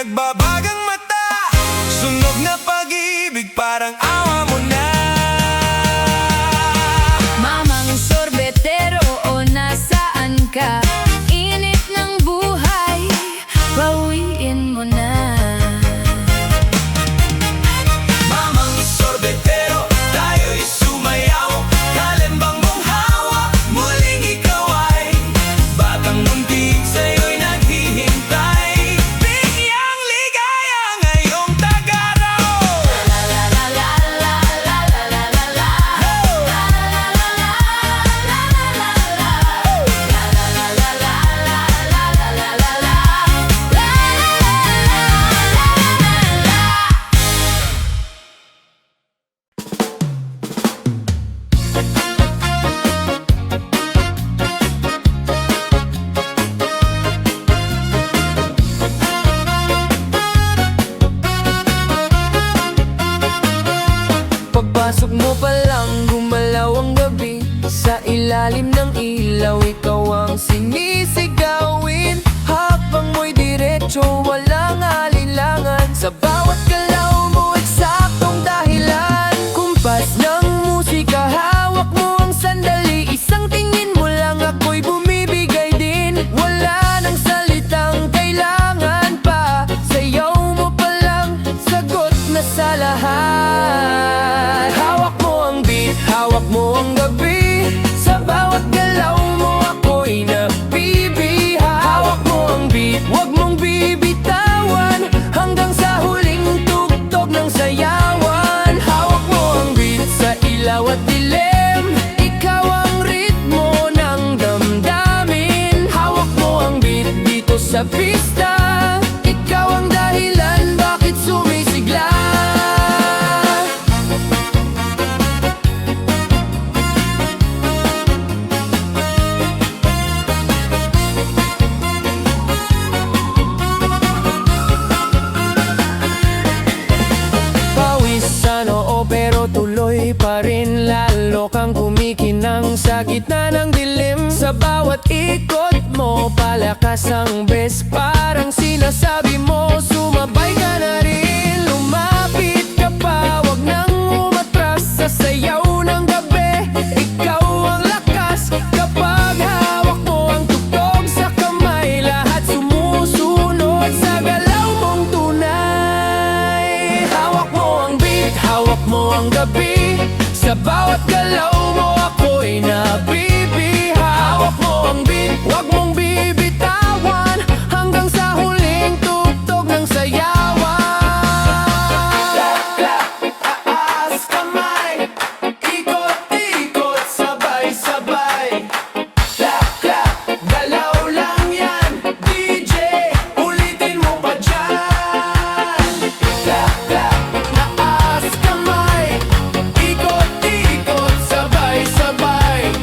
nagbabagang mata, sunog na pag-ibig, parang awa mo na. Mamang sorbetero, o nasaan ka? Init ng buhay, bawiin mo na. Mamang sorbetero, tayo'y sumayaw, kalembang mong hawak, muling ikaw ay batang muntik, sa'yo'y naghihintay. Bigyang ligaya ngayong tagaraw. Pagpasok mo pa lang, gumalaw ang gabi. Sa ilalim ng ilaw, ikaw ang sinisigawin. Habang mo'y diretso, walang alinlangan. Sa bawat galaw mo, eksaktong dahilan. Kumpas ng musika, hawak mo ang sandali. Isang tingin mo lang, ako'y bumibigay din. Wala nang salitang kailangan pa. Sayaw mo pa lang, sagot na sa lahat. Hawak mo ang beat, hawak mo ang gabi. Sa bawat galaw mo, ako'y nabibiha. Hawak mo ang beat, wag mong bibitawan, hanggang sa huling tugtog ng sayawan. Hawak mo ang beat, sa ilaw at dilim, ikaw ang ritmo ng damdamin. Hawak mo ang beat dito sa pista, ikaw ang dahilan bakit sumisigla. Pawis sa noo pero tuloy pa rin, lalo kang kumikinang sa gitna ng dilim. Sa bawat ikot mo, palakas ang bes, parang sinasabi mo, sumabay ka na rin. Lumapit ka pa, wag nang umatras sa sayaw ng gabi. Ikaw ang lakas kapag hawak mo ang tugtog sa kamay. Lahat sumusunod sa galaw mong tunay. Hawak mo ang beat, hawak mo ang gabi. Sa bawat galaw mo, ako'y nabibiha. Hawak mo ang beat, wag mong bibitawan, hanggang sa huling tugtog ng sayawan. Clap, clap, taas kamay, ikot-ikot, sabay-sabay. Clap, clap, galaw lang yan, DJ, ulitin mo pa dyan. Clap, clap, taas kamay, ikot-ikot, sabay-sabay.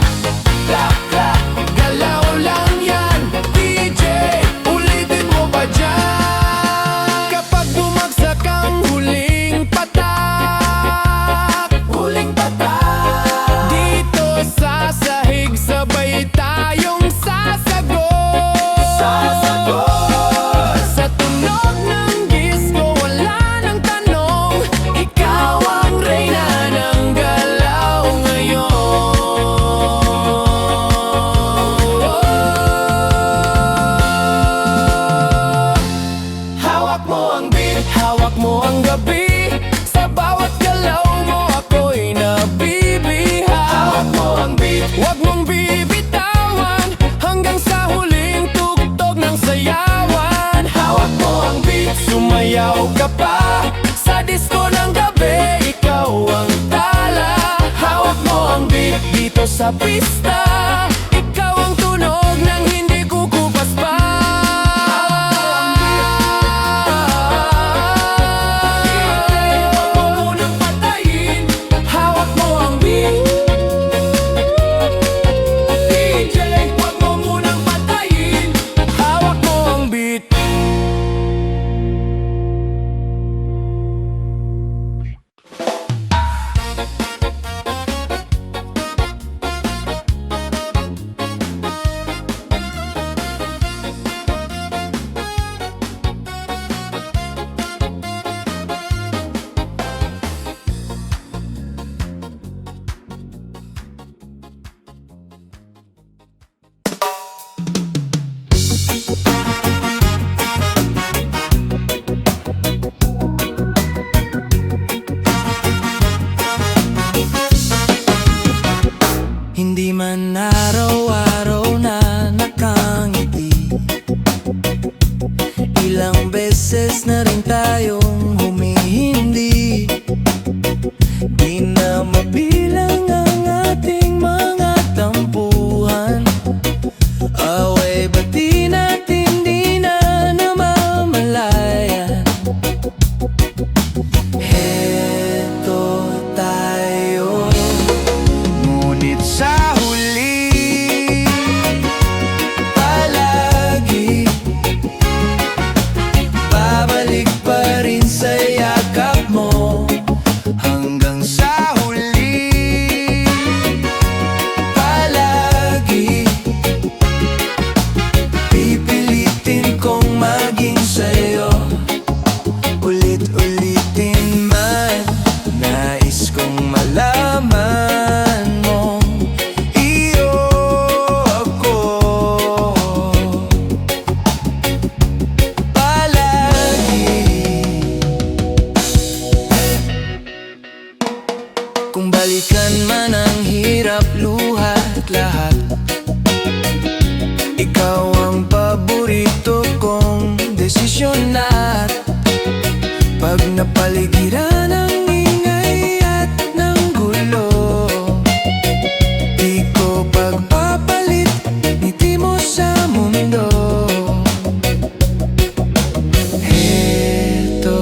Clap, clap, galaw lang yan, DJ, ulitin mo pa dyan. Kapag bumagsak ang huling patak, dito sa sahig, sabay tayong sasagot. Sa tunog ng disco, wala nang tanong, ikaw ang reyna ng galaw ngayon. Hawak mo ang beat, hawak mo ang gabi. Sa bawat galaw mo, ako'y nabibiha. Hawak mo ang beat, wag mong bibitawan, hanggang sa huling tugtog ng sayawan. Hawak mo ang beat, sumayaw ka pa. Sa disco ng gabi, ikaw ang tala. Hawak mo ang beat dito sa pista, ikaw ang tunog ng hindi kukupas pa. Huwag mo munang patayin, hawak mo ang beat. DJ, huwag mo munang patayin, hawak mo ang beat. Ilang beses na rin tayong humihindi, di na mabilang ang ating mga tampuhan. Away ba't di natin di na namamalayan? Heto tayo, ngunit sa huli palagi babalik pa rin sa yakap mo. Hanggang sa huli palagi pipilitin kong maging sa'yo. Ulit-ulitin man, nais kong malaman mo iyo ako palagi. Kung balikan man ang hirap, luhat lahat, ikaw ang paborito kong desisyon. At pag napaligiran ng ingay at ng gulo, di ko pagpapalit ngiti mo sa mundo. Heto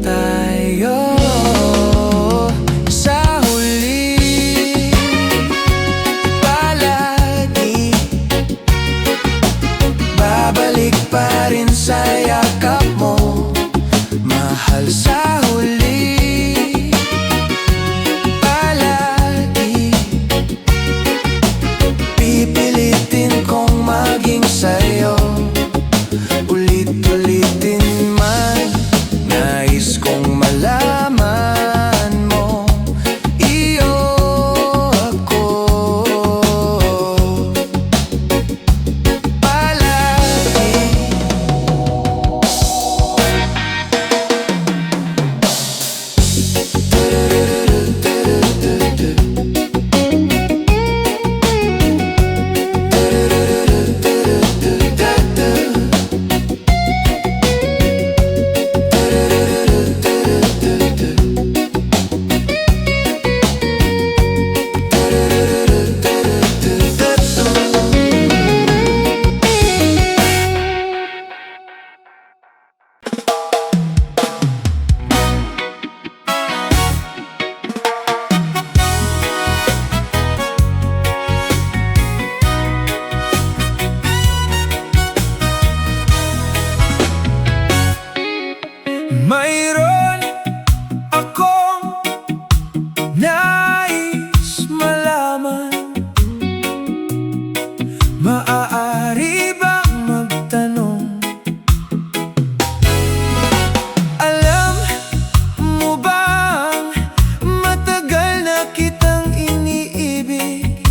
tayo sa huli palagi babalik pa rin sa yakap mo. Mahal sa huli palagi pipilitin kong maging sa'yo. Ulit-ulitin man, nais kong malaman mo iyo ako palagi. Mayroon akong nais malaman, maaari bang magtanong? Alam mo bang matagal na kitang iniibig?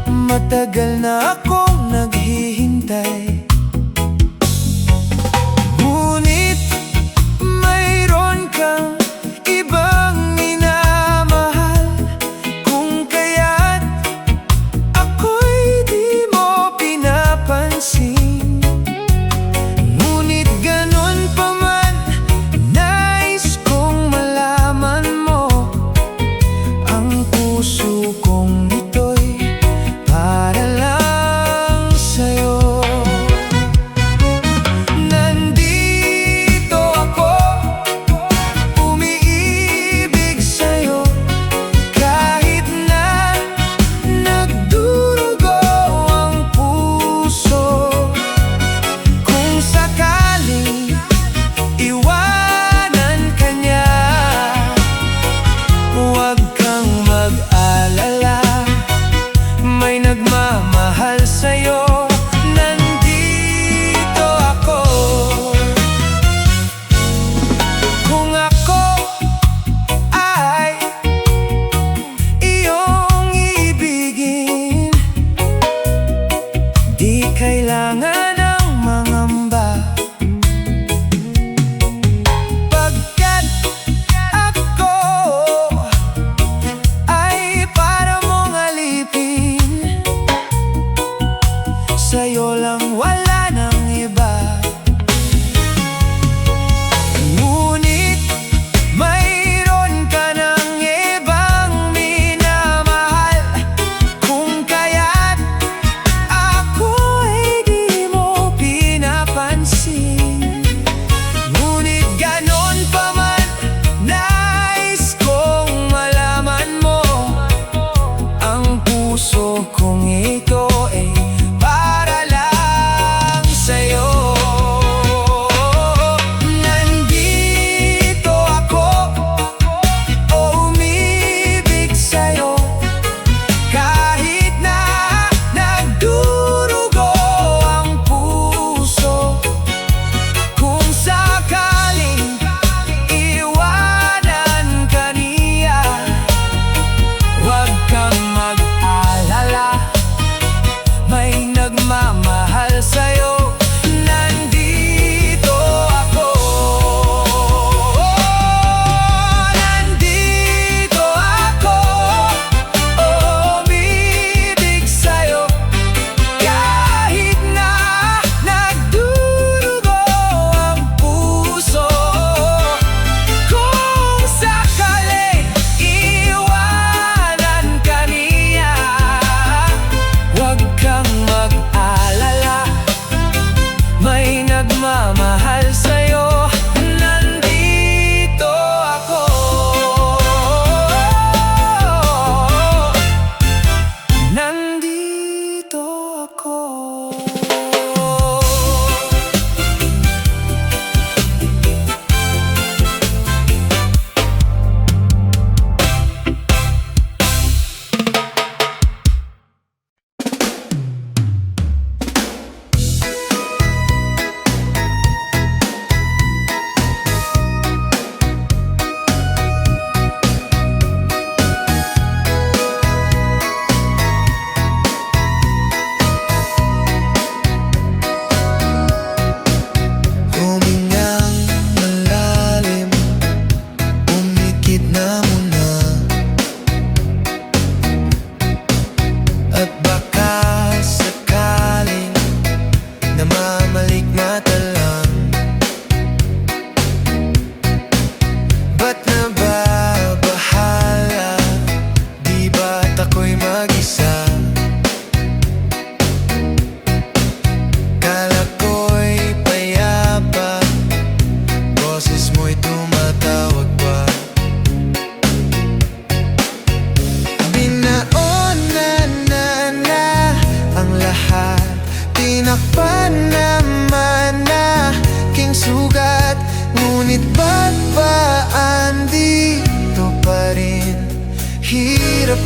Matagal na akong naghihintay, ngunit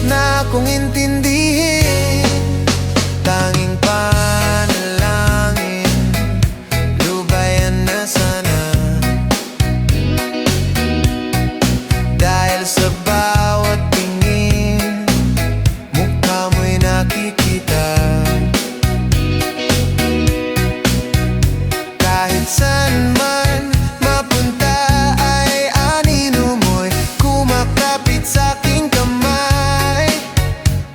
na akong intindihin. Tanging panalangin, lubayan na sana. Dahil sa bawat tingin, mukha mo'y nakikita. Kahit saan man mapunta ay anino mo'y kumakapit sa aking kamay.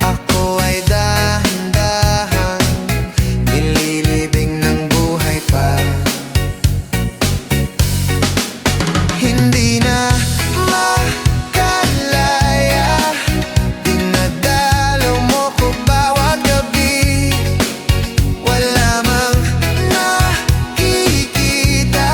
Ako ay dahan-dahan nililibing ng buhay pa. Hindi na makalaya, dinadalaw mo ko bawat gabi. Wala mang nakikita,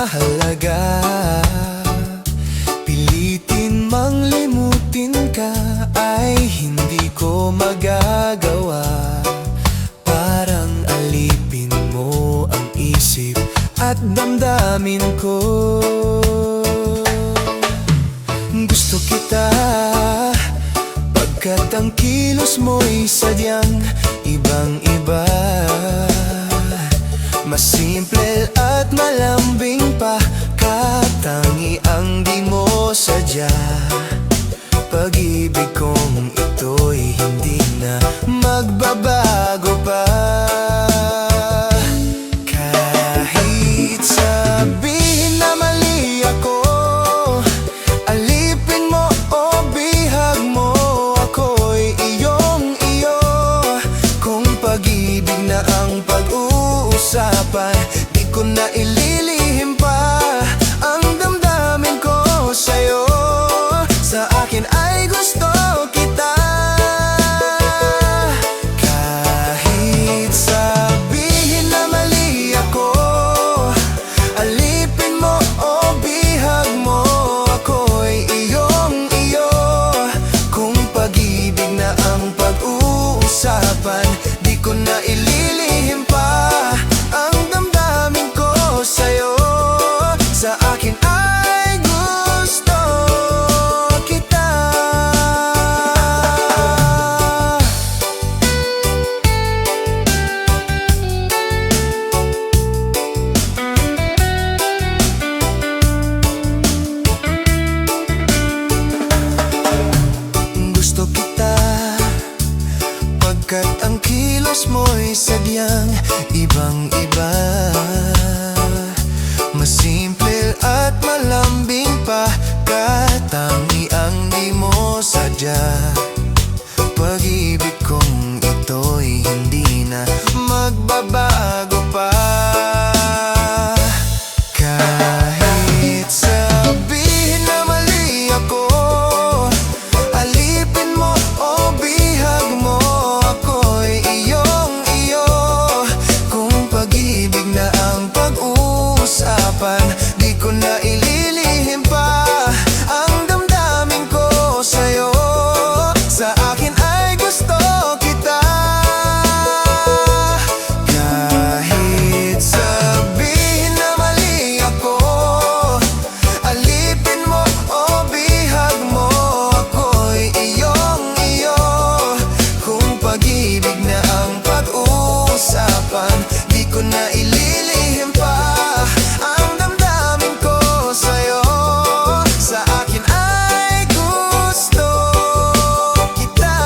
mahalaga. Pilitin mang limutin ka ay hindi ko magagawa. Parang alipin mo ang isip at damdamin ko. Gusto kita pagkat ang kilos mo'y sadyang ibang-iba. Mas simple at malambing pa, katangi ang di mo sadya. Pag-ibig kong ito'y hindi na magbabago pa. Kahit sabihin na mali ako, alipin mo o bihag mo, ako'y iyong-iyo. Kung pag-ibig na ang pag-uusapan, di ko na ililihim pa ang damdamin ko sa'yo. Sa akin ay gusto kita. Kahit sabihin na mali ako, alipin mo o bihag mo, ako'y iyong-iyo. Kung pag-ibig na ang pag-uusapan, di ko na ililihim pa ang damdamin ko sa'yo. Sa akin ay gusto kita. Gusto kita pagkat ang kilos mo'y sadyang ibang-iba. Mas simple at malambing pa, katangi ang di mo sadya. Pag-ibig kong ito'y hindi na magbabago pa. Kahit sabihin na mali ako, alipin mo o bihag mo, ako'y iyong-iyo. Kung pag-ibig na ang pag-uusapan, di ko na ililihim pa ang damdamin ko sa'yo. Sa akin ay gusto kita. Kahit sabihin na mali ako, alipin mo o bihag mo, ako'y iyong-iyo. Kung pag-ibig na ang pag-uusapan, di ko na ililihim pa ang damdamin ko sa'yo. Sa akin ay gusto kita.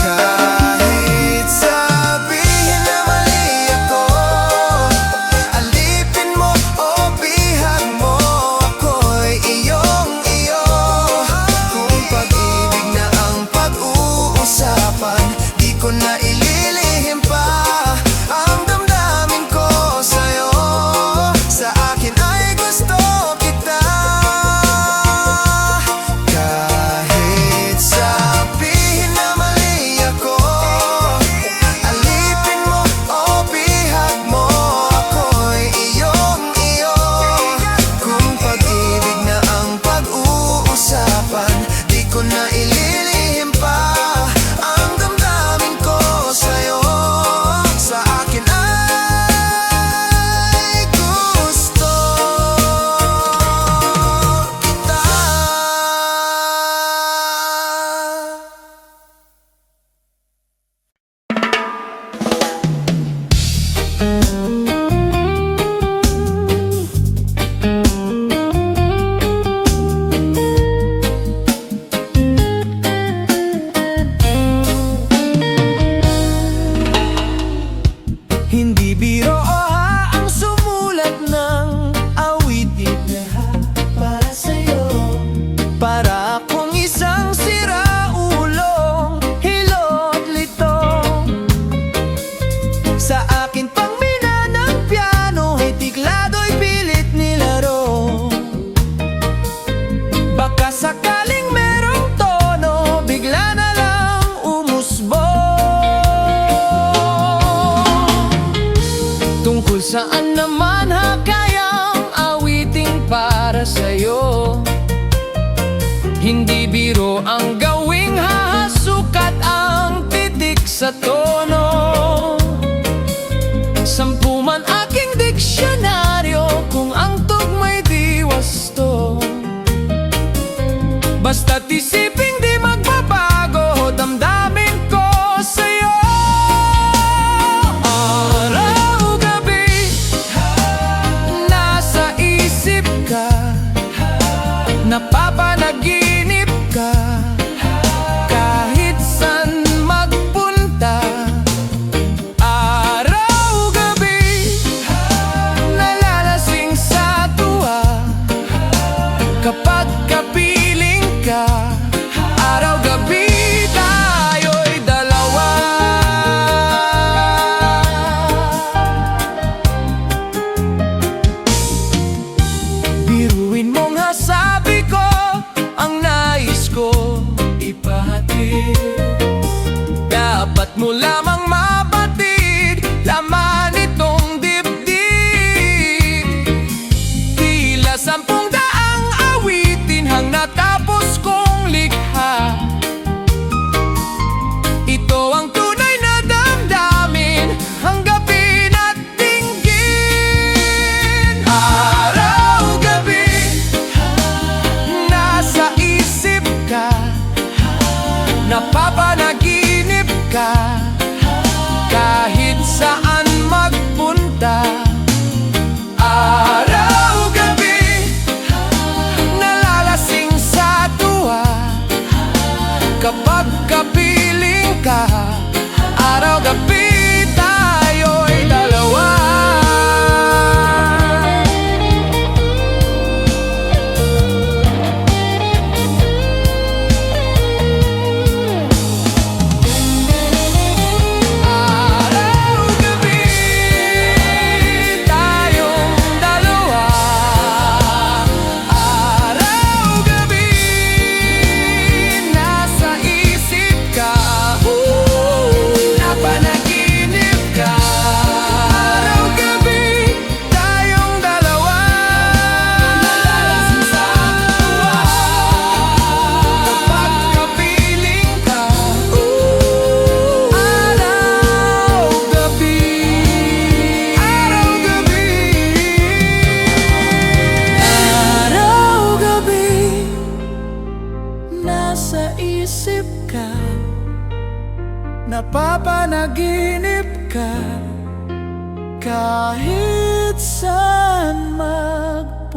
Kahit sabihin na mali ako, alipin mo o bihag mo, ako'y iyong-iyo. Kung pag-ibig na ang pag-uusapan, di ko na ililihim pa ang damdamin ko sa'yo. Sa akin ay gusto kita. Kahit sabihin na mali ako, alipin mo o bihag mo, ako'y iyong-iyo. Kung pag-ibig na ang pag-uusapan, di ko na ililihim pa ang damdamin ko sa'yo. Sa akin ay gusto kita. Hindi biro o ang sumulat ng awitin para sa'yo. Para akong isang siraulong hilot lito. Sa akin pang mina ng piano, hitiklado'y pilit nilaro. Baka sakaling merong tono, bigla na lang umusbong. Tungkol saan naman kayang awiting para sa'yo? Hindi biro ang gawing hahasukat ang titik sa tono. 10 man aking diksyonaryo kung ang tugma'y di wasto. Basta't isiping di magbabago damdamin ko sa'yo. Araw-gabi nasa isip ka, napapanaginip ka, kahit san magpunta. Araw-gabi nalalasing sa tuwa, kapag kapiling ka. Araw-gabi tayo'y dalawa. Biruin mong hasabi ko ang nais ko ipahatid. Dapat mo lamang mabatid laman itong dibdib. Tila 10 daang awitin hang natapos kong likha. Ito ang tunay na damdamin, hanggapin at dinggin. Araw-gabi nasa isip ka, napapanaginip ka, kahit saan magpunta. Araw-gabi nalalasing sa tuwa, kapag kapiling ka. Araw-gabi tayo'y dalawa. Araw-gabi tayong dalawa. Araw-gabi nasa isip ka, napanaginip ka. Araw-gabi tayong dalawa, nalalasing sa tuwa, kapag kapiling ka. Araw-gabi, araw-gabi, araw-gabi nasa isip ka, napapanaginip ka, kahit saan magpunta.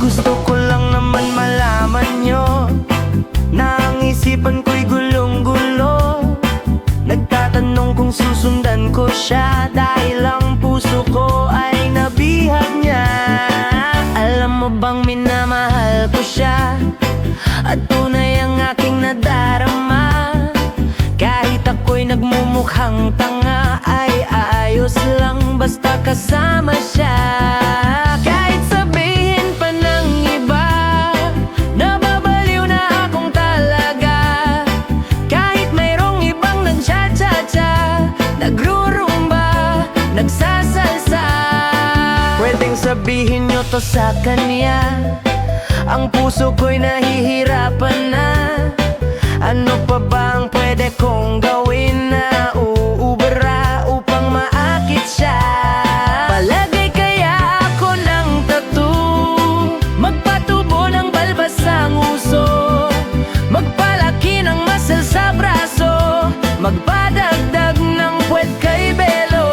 Gusto ko lang naman malaman nyo na ang isipan ko'y gulong-gulo. Nagtatanong kung susundan ko siya, dahil ang puso ko ay nabihag niya. Alam mo bang minamahal ko siya, at tunay ang aking nadarama. Kahit ako'y nagmumukhang tanga, ay ayos lang basta kasama siya. Kahit sabihin pa ng iba, nababaliw na akong talaga. Kahit mayroong ibang nag-cha-cha-cha, nagrurumba, nagsasalsa, pwedeng sabihin nyo to sa kanya. Ang puso ko'y nahihirapan na. Ano pa ba ang pwede kong gawin na uubra upang maakit siya? Palagay kaya ako ng tattoo, magpatubo ng balbas ang uso, magpalaki ng muscle sa braso, magpadagdag ng puwet kay belo.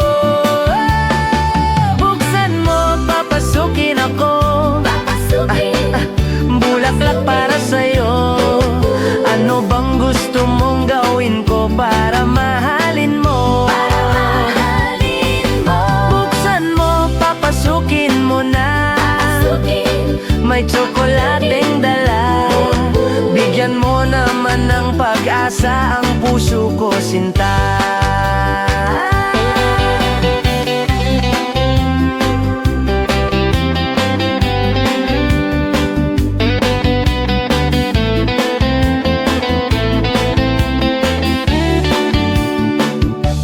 Buksan mo, papasukin ako, bulaklak para sa'yo. Ano bang gusto mong gawin ko para mahalin mo? may tsokolateng dala. Bigyan mo naman ng pag-asa ang puso ko, sinta.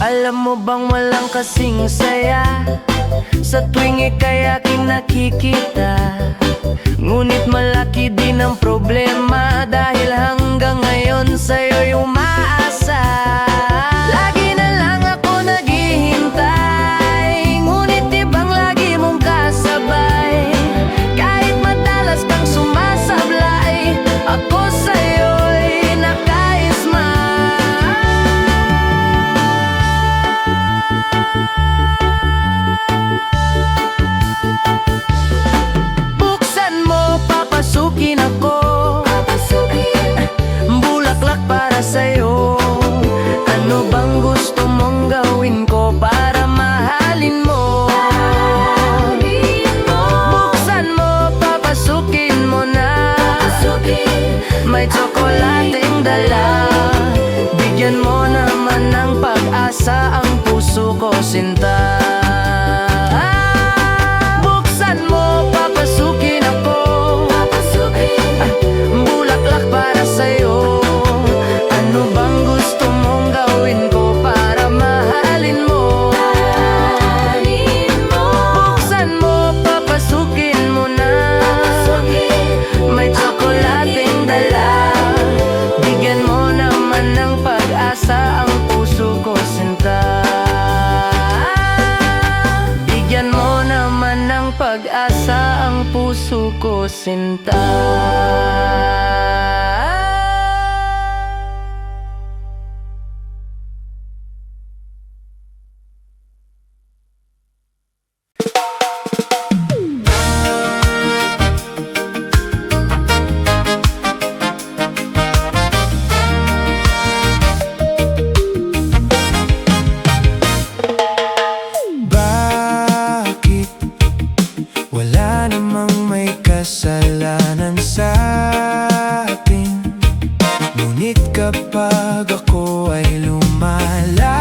Alam mo bang walang kasing saya sa tuwing ika'y aking nakikita? Ngunit malaki din ang problema dahil hanggang ngayon sa'yo'y umaasa. Lagi na lang ako naghihintay, ngunit ibang lagi mong kasabay. Kahit madalas kang sumasablay, ako sa'yo'y nakaisma. Papasukin ako, bulaklak para sa'yo. Ano bang gusto mong gawin ko para mahalin mo? Buksan mo, papasukin mo na. May tsokolateng dala. Bigyan mo naman ng pag-asa ang puso ko, sinta. Buksan mo, papasukin ako, bulaklak para sa'yo. Ano bang gusto mong gawin ko para mahalin mo? Buksan mo, papasukin mo na. May tsokolating dala. Bigyan mo naman ng pag-asa ang puso ko, sinta. Bigyan mo naman ng pag-asa ang puso ko, sinta. Bakit wala namang may kasalanan sa atin? Ngunit kapag ako ay lumalapit,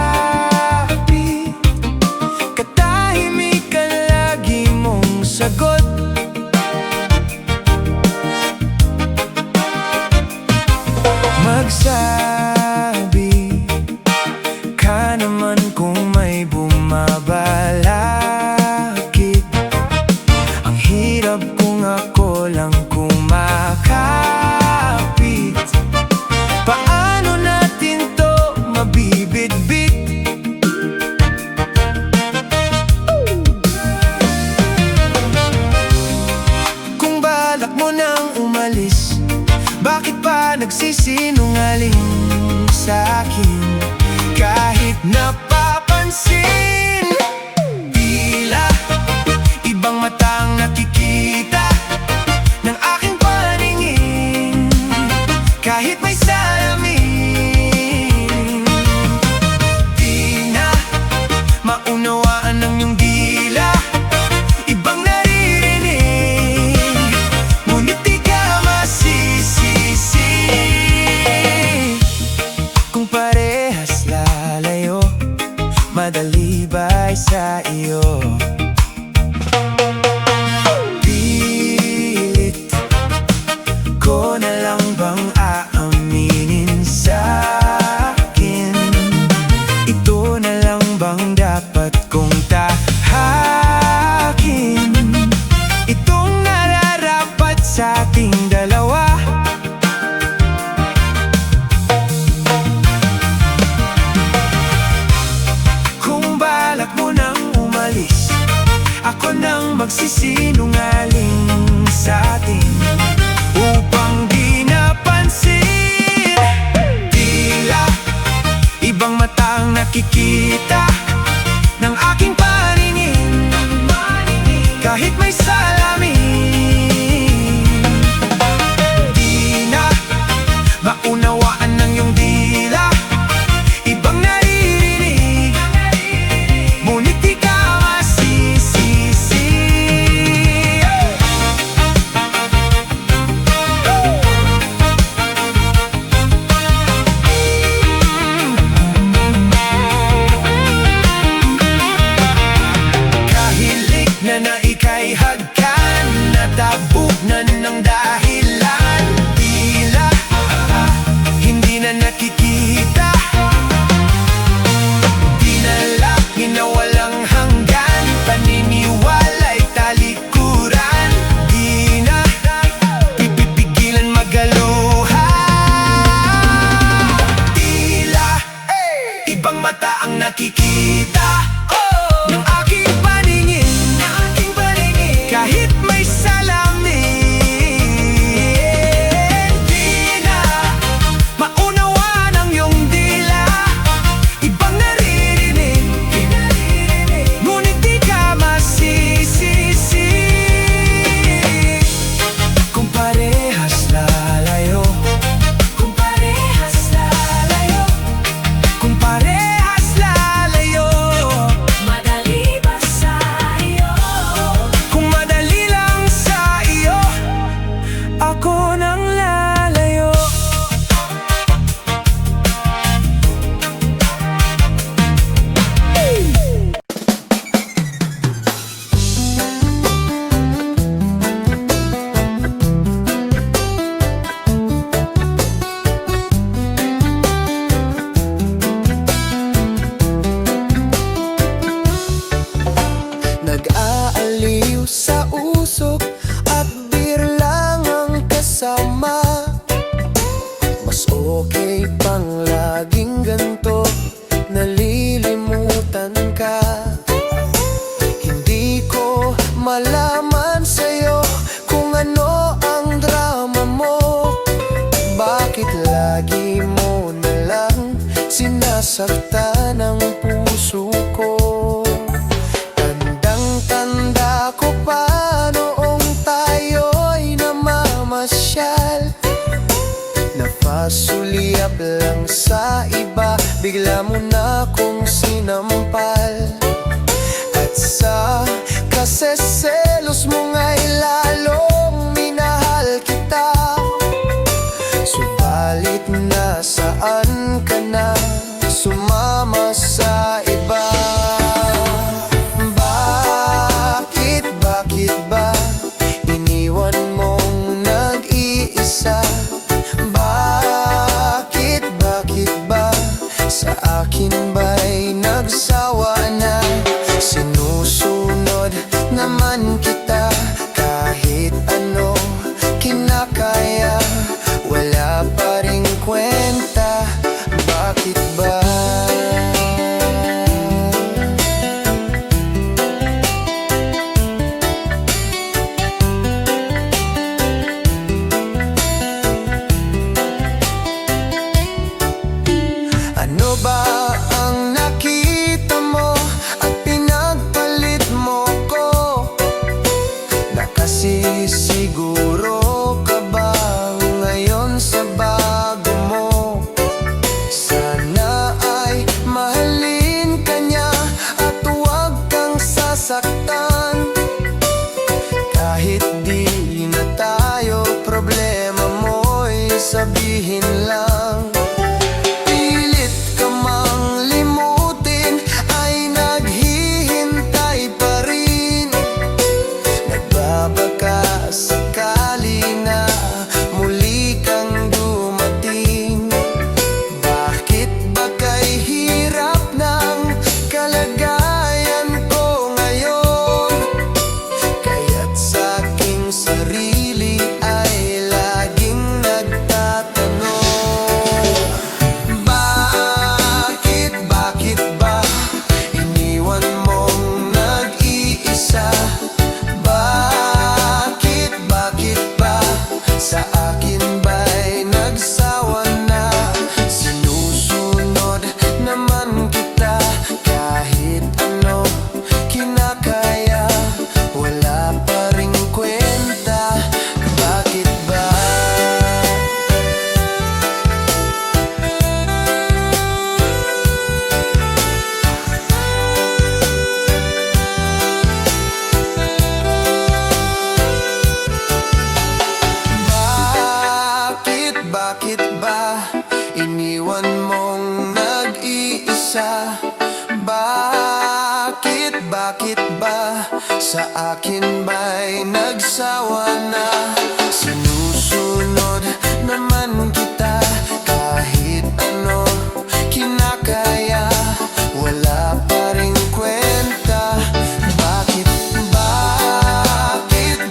katahimik ang lagi mong sagot. Magsabi ka naman kung may bumabalakid. Ang hirap kung ako lang kumakapit. Paano natin to mabibitbit? Kung balak mo nang umalis, bakit pa nagsisinungaling sa'kin? Kahit napapansin, tila ibang matang nakikita ng aking paningin. Kahit may salamin, di na maunawaan ng iyong dila. Ibang naririnig, ngunit di ka masisisi. Kung parehas lalayo, madali ba'y sa iyo? Pilit ko na lang bang aaminin sa'kin? Ito na lang bang dapat kong tahakin? Itong nararapat sa ating dalawa. Kung balak mo nang umalis, ako nang magsisinungaling sa atin. Upang di napansin, tila ibang mata ang nakikita ng aking paningin. Kahit may salamin, di na maunawaan ng iyong dila. Ibang naririnig, ngunit di ka masisisi. Nagpasulyap lang sa iba, bigla mo na kong sinampal. At sa kaseselos mo nga'y lalong minahal kita. Subalit nasaan ka na, sumama sa iba? Bakit ba iniwan mong nag-iisa? Bakit ba sa akin ba'y nagsawa na? Sinusunod naman kita kahit ano kinakaya, wala pa ring kwenta. Bakit ba? Ano ba ang nakita mo at pinagpalit mo ko? Nakasisiguro ka ba ngayon sa bago mo? Sana ay mahalin ka niya at huwag kang sasaktan. Kahit di na tayo, problema mo'y sabihin lang. Pilit ka mang limutin, ay naghihintay pa rin. Nagbabaka sakali na muli kang dumating. Bakit ba kay hirap ng kalagayan ko ngayon? Kaya't sa aking sarili ay laging nagtatanong, bakit ba iniwan mong nag-iisa? Bakit ba sa akin ba'y nagsawa na? Sinusunod naman kita kahit ano kinakaya, wala pa ring kwenta. Bakit ba? Bakit ba iniwan mong nag-iisa? Bakit ba sa akin ba'y nagsawa na? Sinusunod naman kita kahit ano kinakaya, wala pa ring kwenta.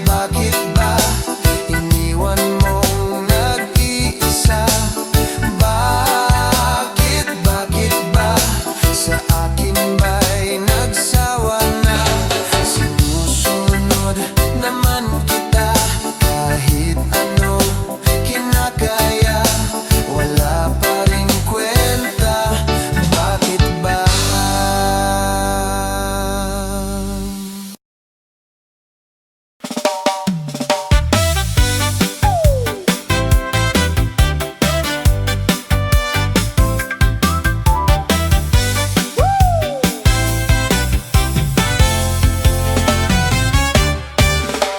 Bakit ba iniwan mong nag-iisa? Bakit ba sa akin ba'y nagsawa na? Sinusunod naman kita kahit ano kinakaya, wala pa ring kwenta. Bakit ba?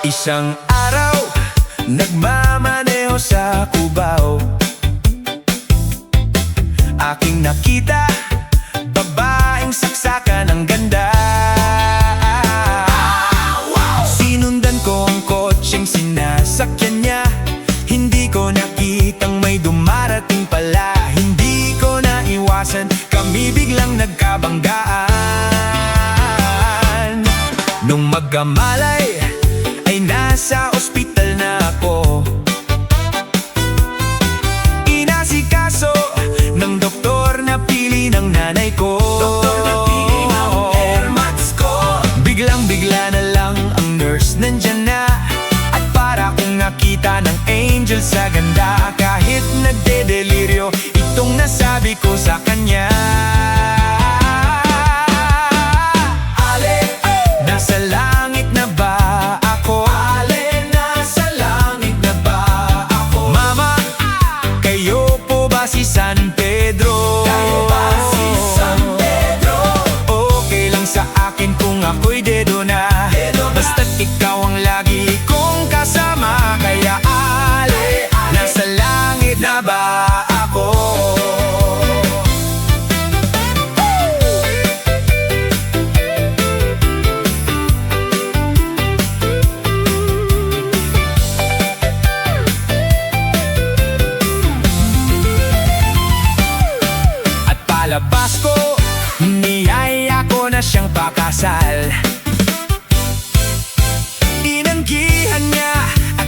Isang araw, nagmamaneho sa Cubao, aking nakita babaeng saksakan ng ganda. Sinundan ko ang kotseng sinasakyan niya, hindi ko nakitang may dumarating pala. Hindi ko naiwasan, kami biglang nagkabanggaan. Nung magkamalay ay nasa ospital na ako. Inasikaso ng doktor na pili ng nanay ko. Biglang-bigla na lang ang nurse nandyan na, at para kong nakita ng angel sa ganda. Kahit nagde-deliryo, itong nasabi ko sa kanya. Ale, nasa langit na ba ako? Ale, nasa langit na ba ako? Mama, kayo po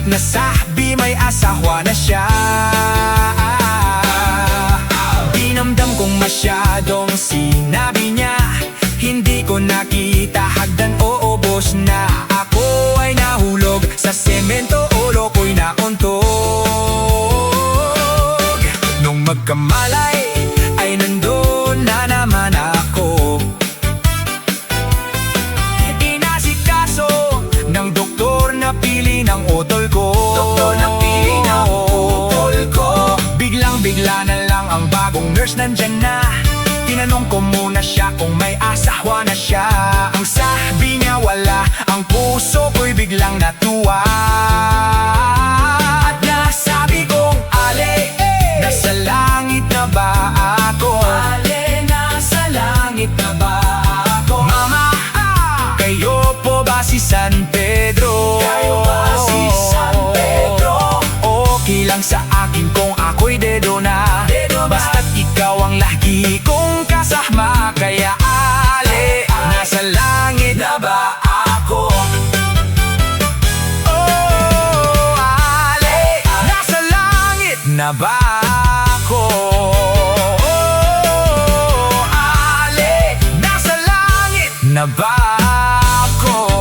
Nasabi may asawa na siya. Dinamdam kong masyadong sinabi niya. Hindi ko nakita hagdan o ubos na. Ako ay nahulog sa semento, ulo ko'y nauntog. Nung magkamalay ay nandun na naman ako. Inasikaso ng doktor na pili ng utol ko. Bigla na lang ang bagong nurse nandyan na. Tinanong ko muna siya kung may asawa na siya. Ang sabi niya wala, ang puso ko'y biglang natuwa. At nasabi kong ale, nasa langit na ba ako? Ale, nasa langit na ba ako? Mama, kayo po ba si San Pedro? Kayo ba si San Pedro? Okay lang sa akin kung ako'y dedo na. Basta't ikaw ang lagi kong kasama. Kaya ale, nasa langit na ba ako? Oh, ale, nasa langit na ba ako? Oh, ale, nasa langit na ba ako?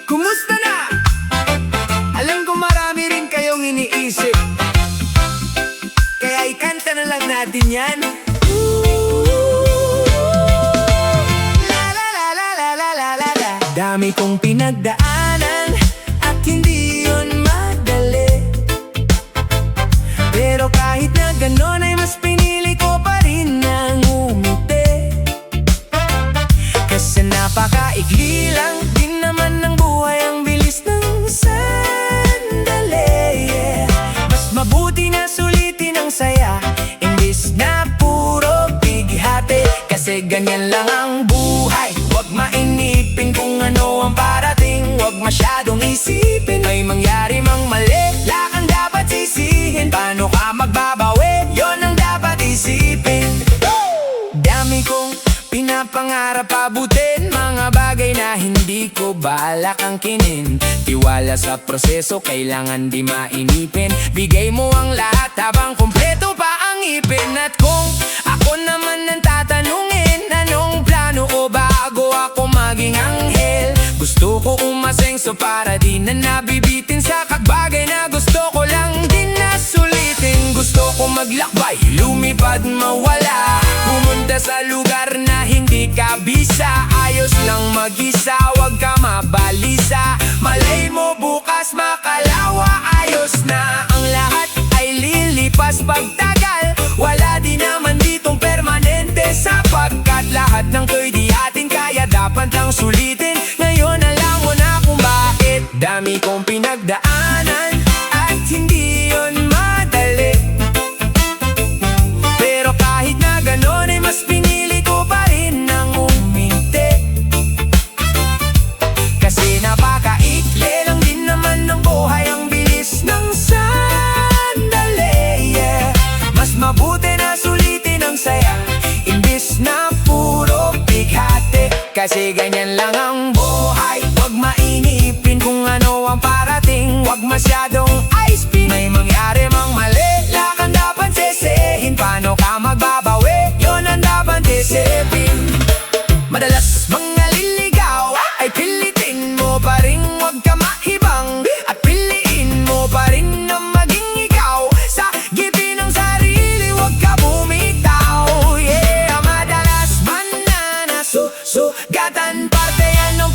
Kumusta na? Alam ko marami rin kayong iniisip, kaya ikanta na lang natin yan. La la la la la la la la la. Dami kong pinagdaanan at hindi yun madali. Pero kahit na ganon ay mas pinili ko pa rin ang umiti. Kasi napakaigli lang din naman ng buhay, ang bilis ng sandali, yeah. Mas mabuti na sulitin ang saya, imbis na puro bighati. Kasi ganyan lang ang buhay, huwag mainipin kung ano ang parating. Huwag masyadong isipin, may mangyari mang mali, lakang dapat sisihin. Paano ka magbabawi, yon ang dapat isipin. Dami kong pinapangarap abutin, mga bagay na hindi ko balak angkinin. Tiwala sa proseso, kailangan di mainipin. Bigay mo ang lahat habang kumpleto pa ang ipin. At kung ako naman ang tatanungin, anong plano ko bago ako maging anghel? Gusto ko umasenso para di na nabibitin sa kagbagay na gusto ko lang din na sulitin. Gusto ko maglakbay, lumipad, mawala, pumunta sa lugar na hindi ka bisa. Ayos lang mag-isa, wag ka mabalisa. Malay mo bukas makalawa, ayos na. Ang lahat ay lilipas pagtagal, wala din naman ditong permanente. Sapagkat lahat ng to'y di atin, kaya dapat lang sulitin. Ngayon alam mo na kung bakit. Dami kong pinagdaanan at hindi yun madali. Pero kahit na ganon ay mas pinili ko pa rin ang umiti. Kasi napakaikli lang din naman ng buhay, ang bilis ng sandali, yeah. Mas mabuti na sulitin ang saya, imbis na puro bighati. Kasi ganyan lang ang buhay, huwag mainipin kung ano ang parating. Huwag masyadong ice spin, may mangyari mang mali, lakang dapat sisihin. Paano ka magbabawi, yun ang dapat isipin. Madalas mga liligaw ay pilitin mo pa rin, huwag ka mahibang. At piliin mo pa rin na maging ikaw. Sa gipin ng sarili, huwag ka bumitaw, yeah. Madalas man na nasusugatan, parte yan ng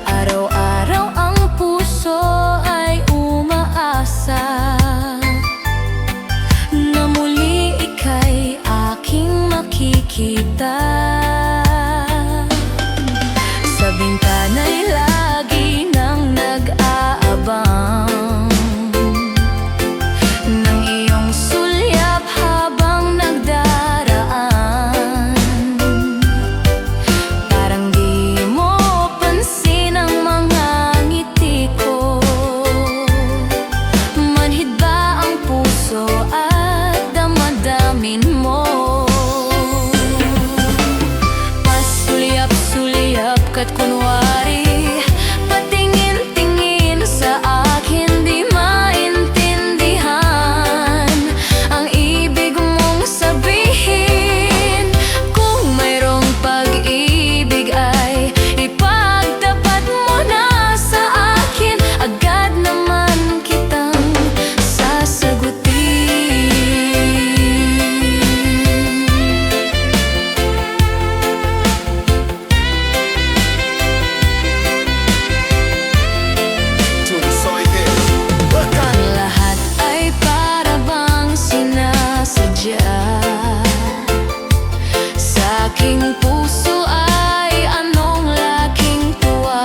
Araw-araw ang puso ay umaasa na muli ika'y aking makikita. Sa bintana'y lagi nang nag-aabang ng iyong sulyap habang nagdaraan. Parang di mo pansin ang mga ngiti ko. Manhid ba ang puso at damdamin mo? Pasulyap-sulyap ka't kunwari, patingin-tingin sa akin, di maintindihan ang ibig mong sabihin. Kung mayroong pag-ibig ay ipagtapat mo na sa akin, agad naman kitang sasagutin. Ang lahat ay para bang sinasadya. Sa aking puso ay anong laking tuwa,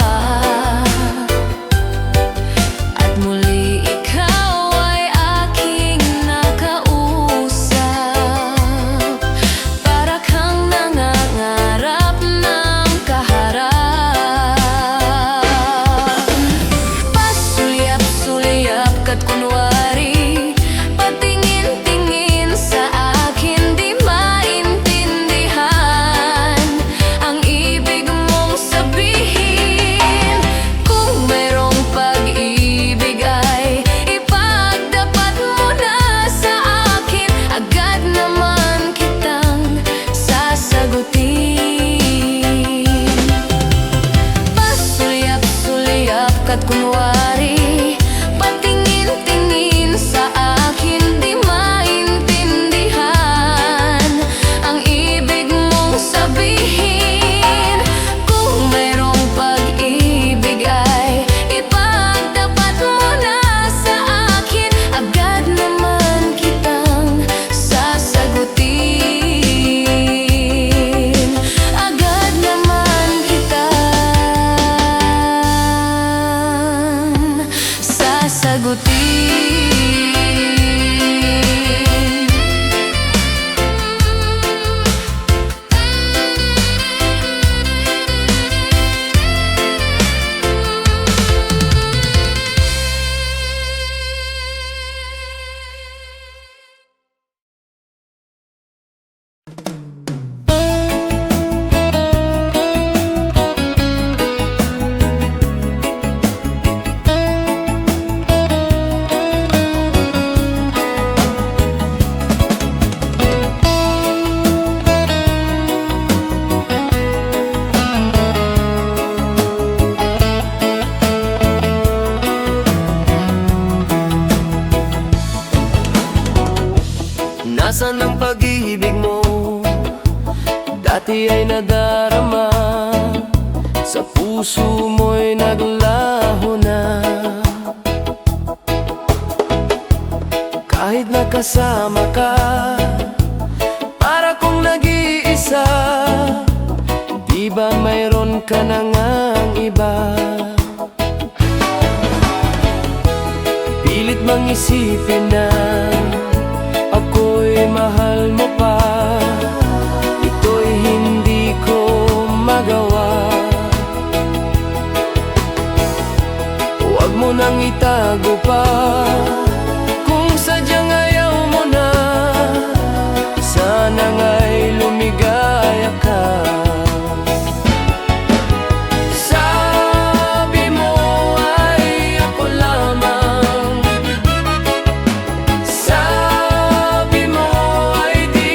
at muli ikaw ay aking nakausap. Para kang nangangarap ng kaharap. Pasulyap-sulyap ka't kunwari, patingin-tingin sa akin, di maintindihan ang ibig mong sabihin. Kung mayroong pag-ibig ay ipagtapat mo na sa akin, agad naman kitang sasagutin. Pasulyap-sulyap ka't kunwari, patingin-tingin sa akin, di maintindihan ang ibig mong sabihin. Kung mayroong pag-ibig ay ipagtapat mo na sa akin, agad naman kitang sasagutin. Agad naman kitang sasagutin. Nasaan ang pag-ibig mo? Dati ay nadarama, sa puso mo'y naglaho na. Kahit nakasama ka, para kong nag-iisa. Di ba mayroon ka na ngang iba? Pilit mang isipin na ako'y mahal mo pa. Ito'y hindi ko magawa. Huwag mo nang itago pa. Kung sadyang ayaw mo na, sana nga'y lumigaya ka. Sabi mo ay ako lamang, sabi mo ay di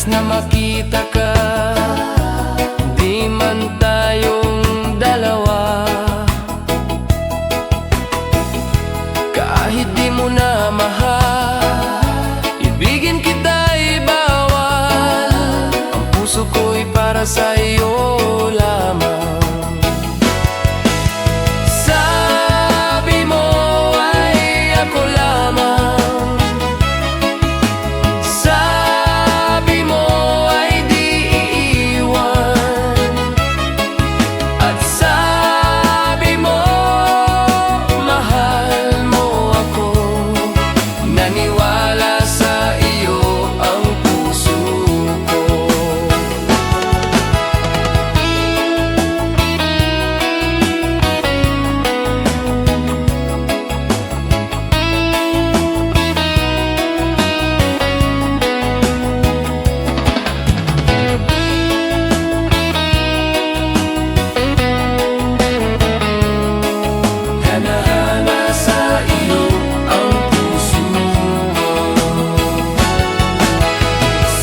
Nais na makita ka, di man tayong dalawa. Kahit di mo na mahal, ibigin kita'y bawal. Ang puso ko'y para sa iyo lamang. Sabi mo ay ako lamang, sabi mo ay di iiwan, at sabi mo mahal mo ako. Naniwala sa iyo ang puso ko. Hana-hana sa iyo ang puso ko.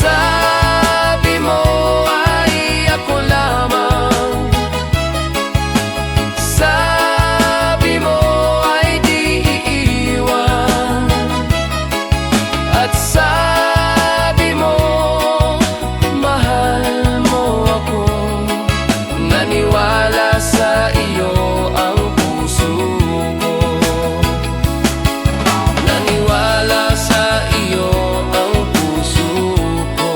Sabi mo ay ako lamang, sabi mo ay di iiwan, at sabi mo mahal mo ako. Naniwala sa iyo ang puso ko. Naniwala sa iyo ang puso ko.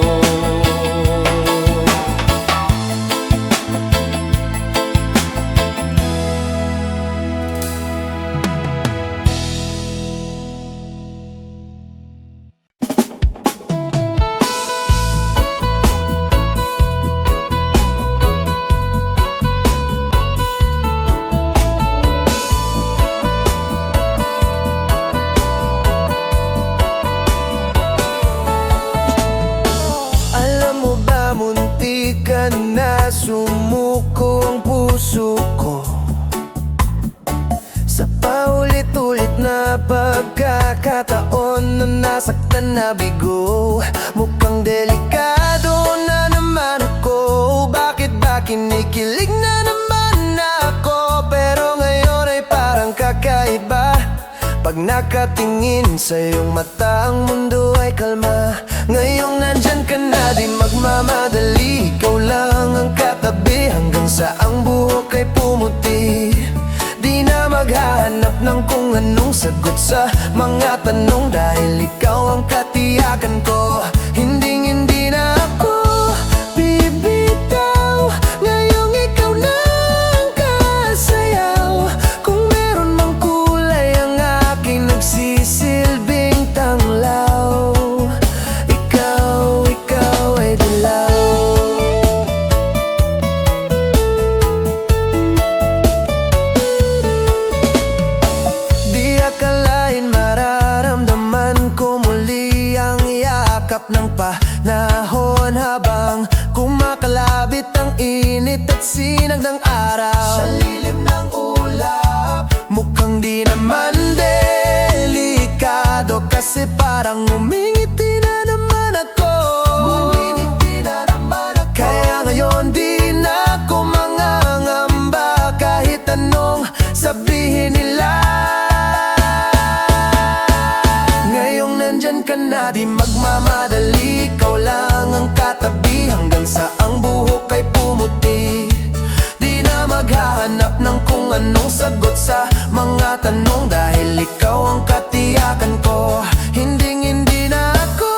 Alam mo ba, muntik ka na sumuko ang puso ko. Sa paulit-ulit na pagkakataon na nasaktan na bigo, mukhang delikado na naman ako. Bakit ba kinikilig na naman ako? Pero ngayon ay parang kakaiba. Pag nakatingin sa iyong mata, ang mundo ay kalma. Ngayong nandyan ka na, di magmamadali. Ikaw lang ang katabi hanggang sa ang buhok ay pumuti. Di na maghahanap ng kung anong sagot sa mga tanong, dahil ikaw ang katiyakan ko. Hindi na ako bibitaw. Ngayong ikaw na ang kasayaw. Kung meron mang kulay ang aking nagsisilbing tanglaw, ikaw ay dilaw. Di akalain mararamdaman ko muli ang yakap ng panahon, habang kumakalabit ang init at sinag ng araw. Sa lilim ng ulap, mukhang di naman delikado, kasi parang umingiti na naman ako. Kaya ngayon di na ako mangangamba, kahit anong sabihin nila. Ngayong nandyan ka na, di magmamadali. Ikaw lang ang katabi hanggang sa ang buhok ay pumuti. Di na maghahanap ng kung anong sagot sa mga tanong, dahil ikaw ang katiyakan ko. Hindi na ako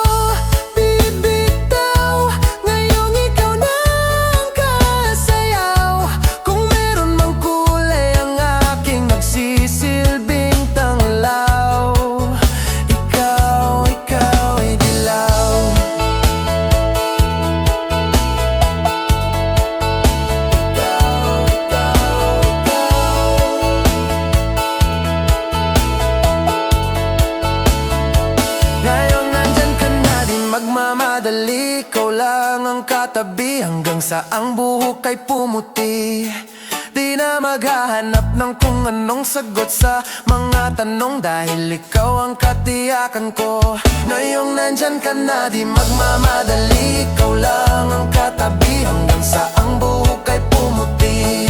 bibitaw. Ngayong ikaw na ang kasayaw. Kung meron mang kulay ang aking nagsisilbing tanglaw, ikaw ay dilaw. Ngayong nandyan ka na, di magmamadali. Ikaw lang ang katabi hanggang sa ang buhok ay pumuti. Di na maghahanap ng kung anong sagot sa mga tanong, dahil ikaw ang katiyakan ko. Ngayong nandyan ka na, di magmamadali, ikaw lang ang katabi hanggang sa ang buhok ay pumuti.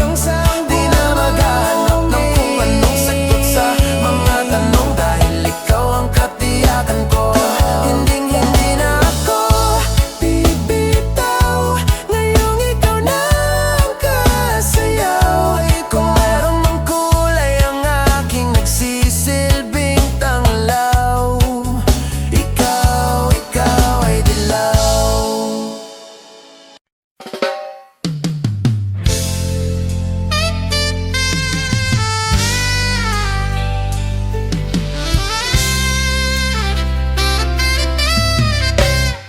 Di na maghahanap ng kung anong sagot sa mga tanong, dahil ikaw ang katiyakan ko. Hindi na ako bibitaw, ngayong ikaw na ang kasayaw. Kung meron mang kulay ang aking nagsisilbing tanglaw, ikaw ay dilaw.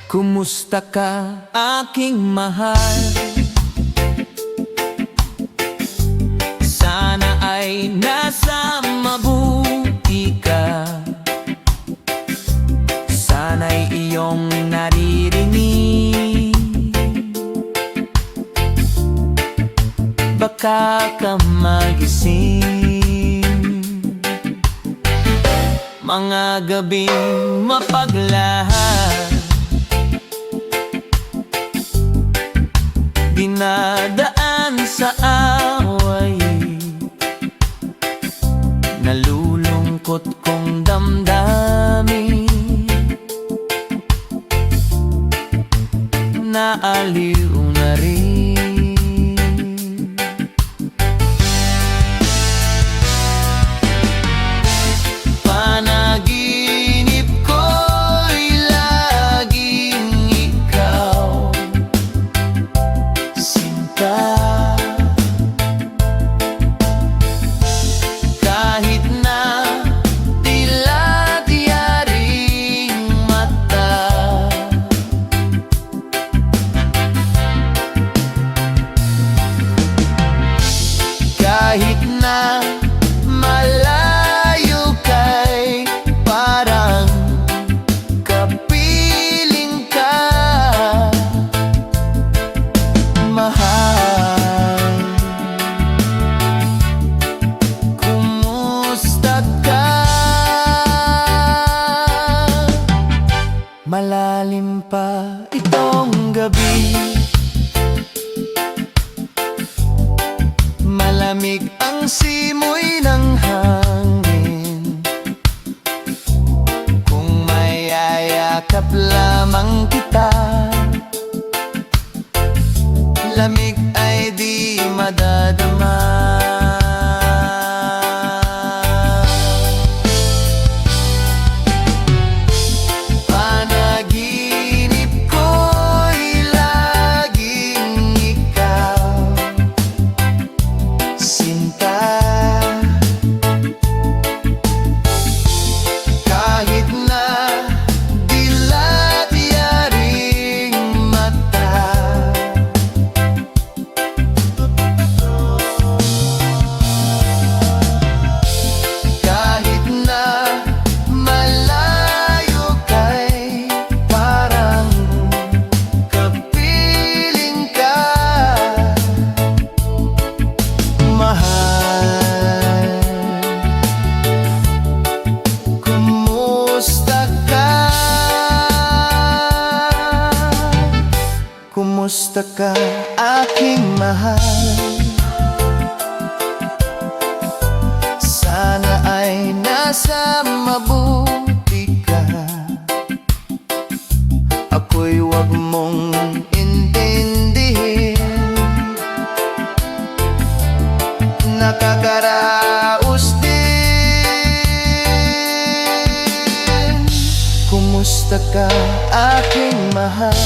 Kumusta ka, aking mahal? Sana ay nasa mabuti ka. Sana'y iyong naririnig, baka ka magising. Mga gabing mapaglahat, dinadaan sa away, nalulungkot kong damdamin, naaliw na rin. Panaginip ko'y laging ikaw, sinta. Kahit na tila diyaring mata, kahit na malayo kay parang kapiling ka, mahal. Kumusta ka? Malalim pa itong gabi, malamig ang simoy ng hangin. Kung mayayakap lamang kita, lamig ay di madadama. Panaginip ko'y laging ikaw, sinta. Kahit na dilat yaring mata, kahit na malayo kay parang kapiling ka, mahal. Kumusta ka? Kumusta ka, aking mahal? Sana ay nasa mabuti ka. Ako'y wag mong intindihin, nakakaraos din. Kumusta ka, aking mahal?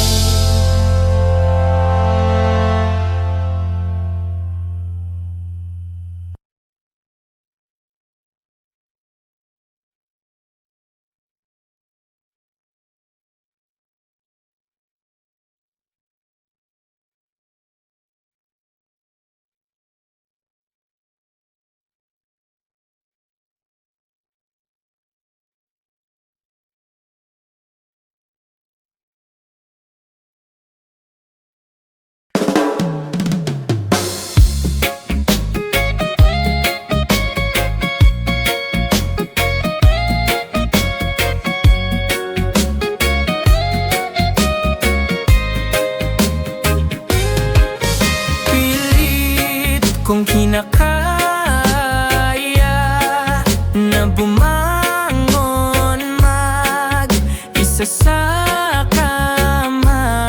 sa kama.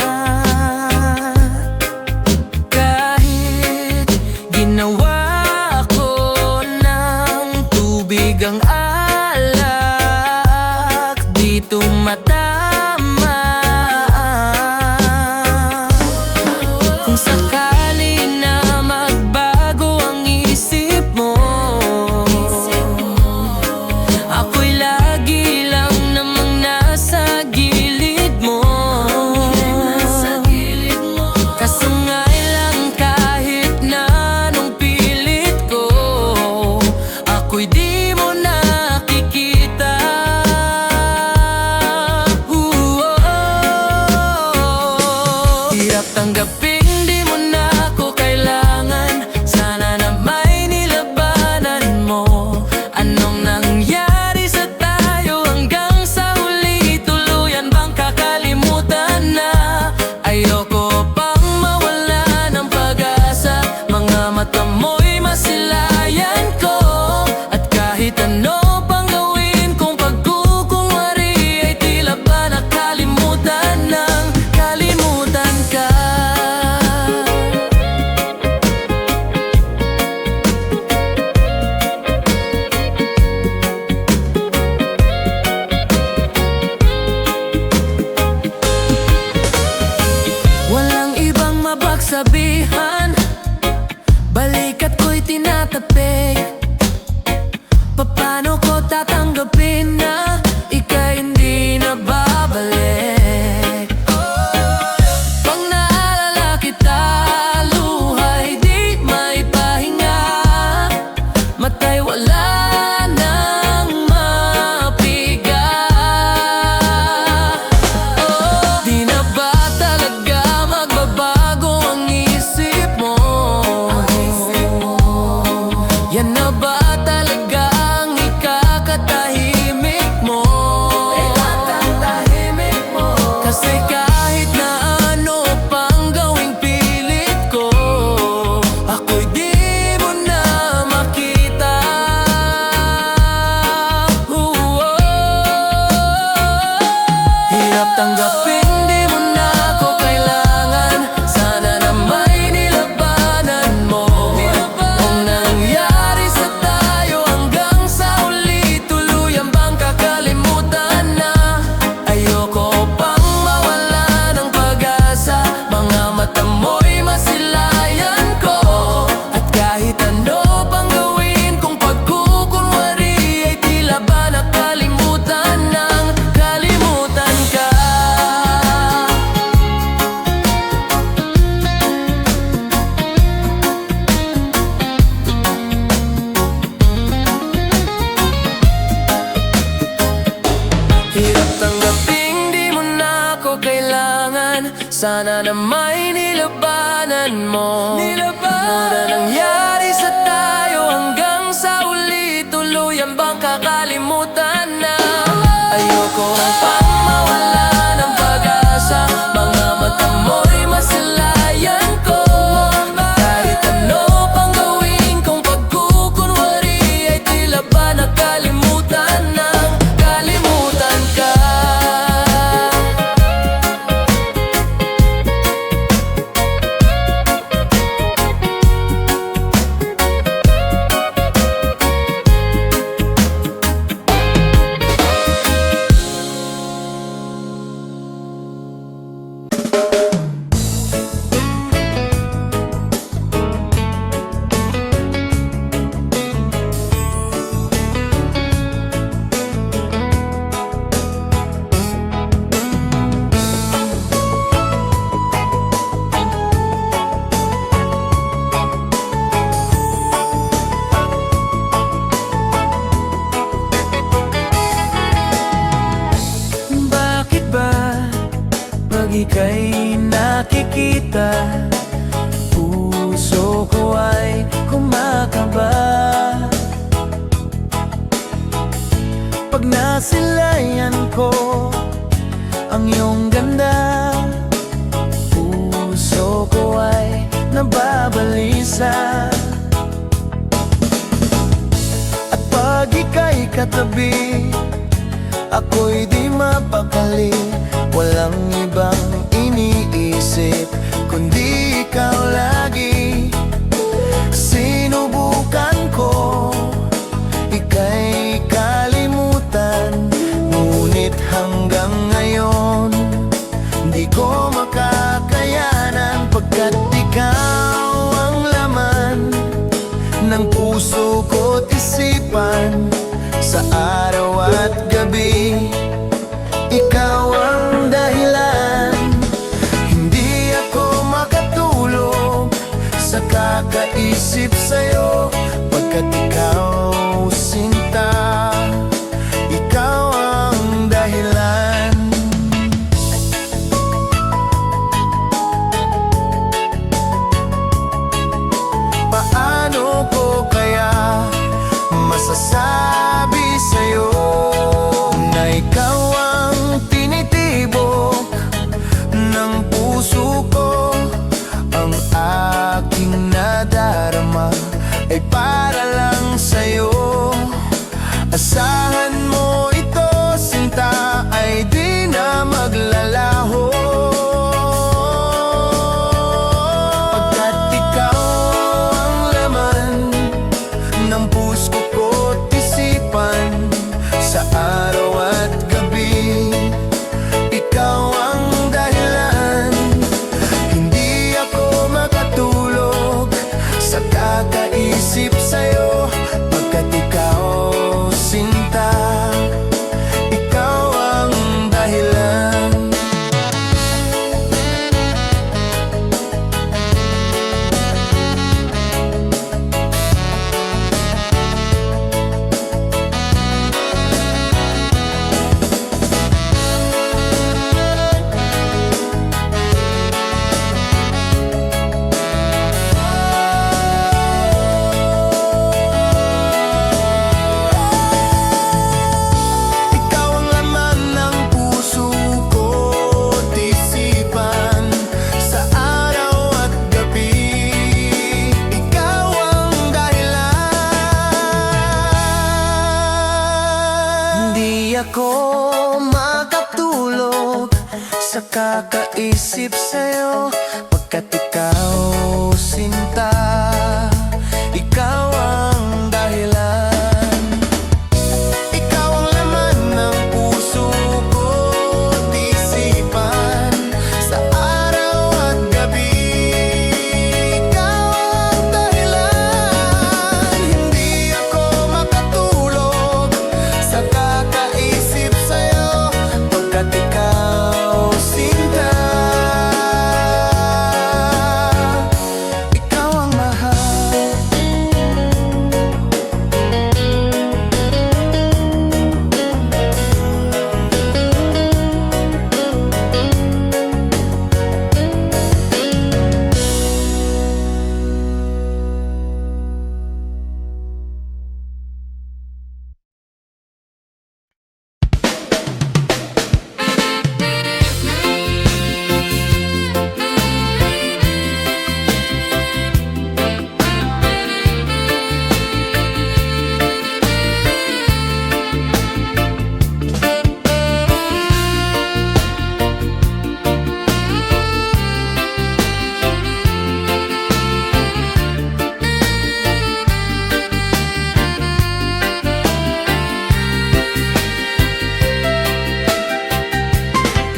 Kahit ginawa ko ng tubig ang alak, dito matama. Kung sakali na magbago ang isip mo, ako'y lagi lang namang nasa gilid mo. Kaso nga'y lang kahit na anong pilit ko, ako'y di mo nakikita. Hirap tanggapin di mo na ako kailangan. Sana na may nilabanan mo. Anong nangyari sa tayo hanggang sa huli? Tuluyan bang kakalimutan na? Ayoko pang mawala ng pag-asa. Mga mata mo'y masilayan ko. At kahit ano pang gawin kong pagkukunwari, ay tila ba nakalimutan ng kalimutan ka. Walang ibang mapagsabihan, balikat ko'y tinatapik. Paano ko tatanggapin na ika'y hindi na babalik? Pag naalala kita, luhay di may pahinga. Mata'y wala nang mapiga. Di na ba talaga magbabago ang isip mo? Yan na ba talaga ang ikakatahimik mo? Kasi kahit na ano pang gawing pilit ko, ako'y di mo na makita. Hirap tanggapin di mo na ako kailangan. Sana na may nilabanan mo. Kung nangyari sa tayo hanggang sa huli, tuluyan bang kakalimutan na? Ayoko pang mawala ng pag-asa. Mga mata mo'y masilayan ko. At kahit ano pang gawin kong pagkukunwari, ay tila ba nakalimutan ng kalimutan ka. Hirap tanggaping di mo na ako kailangan. Sana na may nilabanan mo. Ano na nangyari sa tayo hanggang sa huli, tuluyan bang kakalimutan na? Ayoko pang mawala ng pag-asa. Mga mata mo'y masilayan ko. Kahit ano pang gawin kong pagkukunwari, ay tila ba nakalimutan ng kalimutan ka. Bakit ba pag ika'y nakikita, puso ko ay kumakaba? Pag nasilayan ko ang iyong ganda, puso ko ay nababalisa. At pag ika'y katabi, ako'y di mapakali. sa kakaisip sa'yo, pagkat ikaw, sinta, ikaw ang dahilan. Ikaw ang laman ng puso ko't isipan, sa araw at gabi. Ikaw ang dahilan. Hindi ako makatulog sa kakaisip sa'yo, pagkat ikaw, sinta, ikaw ang mahal.